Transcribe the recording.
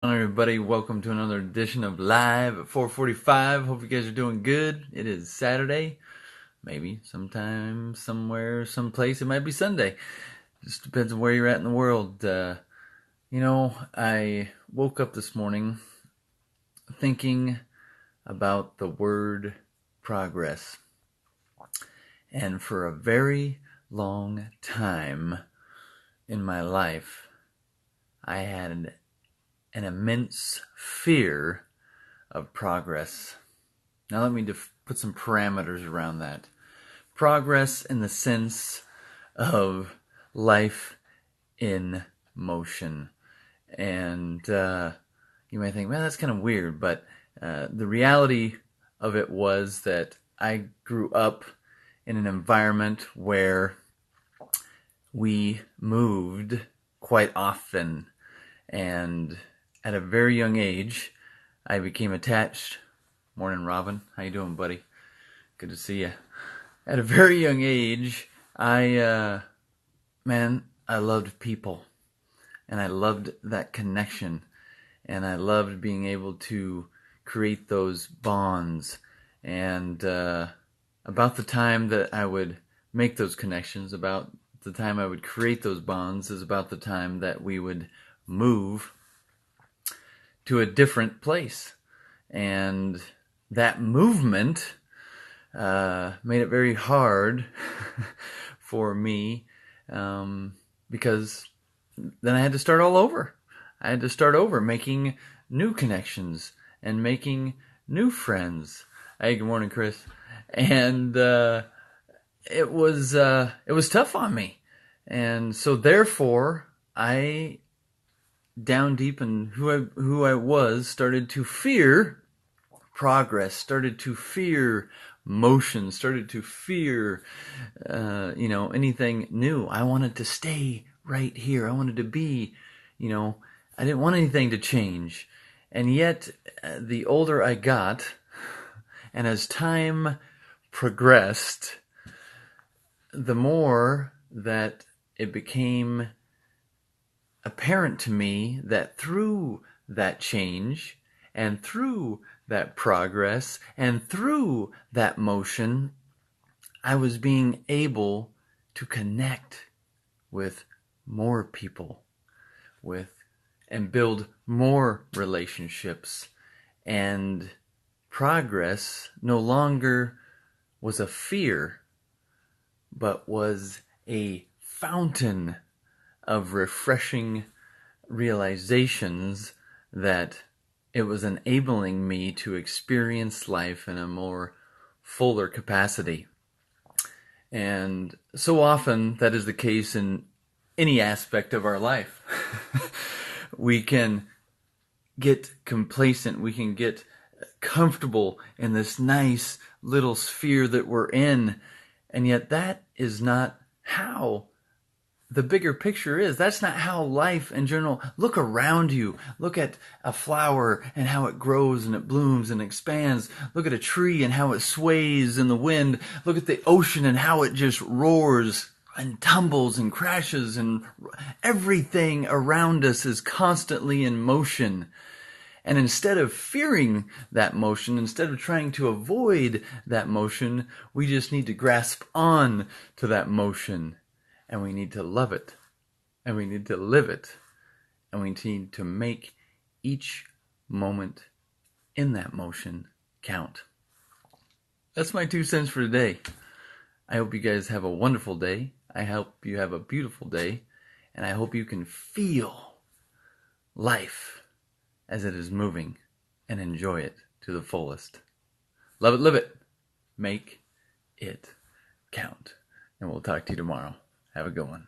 Everybody, welcome to another edition of Live at 4:45. Hope you guys are doing good. It is Saturday, maybe sometime, somewhere, someplace. It might be Sunday. Just depends on where you're at in the world. I woke up this morning thinking about the word progress. And for a very long time in my life, I had an immense fear of progress. Now let me put some parameters around that. Progress in the sense of life in motion. And you may think, man, that's kind of weird, but the reality of it was that I grew up in an environment where we moved quite often, and at a very young age, I became attached. Morning, Robin. How you doing, buddy? Good to see you. At a very young age, I loved people, and I loved that connection, and I loved being able to create those bonds. And about the time that I would make those connections, about the time I would create those bonds, is about the time that we would move to a different place. And that movement made it very hard for me because then I had to start all over. I had to start over making new connections and making new friends. Hey, good morning, Chris. And it was tough on me. And so therefore, I, down deep in who I was, started to fear progress, started to fear motion, started to fear, anything new. I wanted to stay right here. I wanted to be, I didn't want anything to change. And yet, the older I got, and as time progressed, the more that it became apparent to me that through that change and through that progress and through that motion, I was being able to connect with more people, and build more relationships. And progress no longer was a fear, but was a fountain of refreshing realizations that it was enabling me to experience life in a more fuller capacity. And so often that is the case in any aspect of our life. We can get complacent, we can get comfortable in this nice little sphere that we're in, and yet that is not how the bigger picture is. That's not how life in general. Look around you. Look at a flower and how it grows and it blooms and expands. Look at a tree and how it sways in the wind. Look at the ocean and how it just roars and tumbles and crashes, and everything around us is constantly in motion. And instead of fearing that motion, instead of trying to avoid that motion, we just need to grasp on to that motion. And we need to love it. And we need to live it. And we need to make each moment in that motion count. That's my 2 cents for today. I hope you guys have a wonderful day. I hope you have a beautiful day. And I hope you can feel life as it is moving and enjoy it to the fullest. Love it, live it. Make it count. And we'll talk to you tomorrow. Have a good one.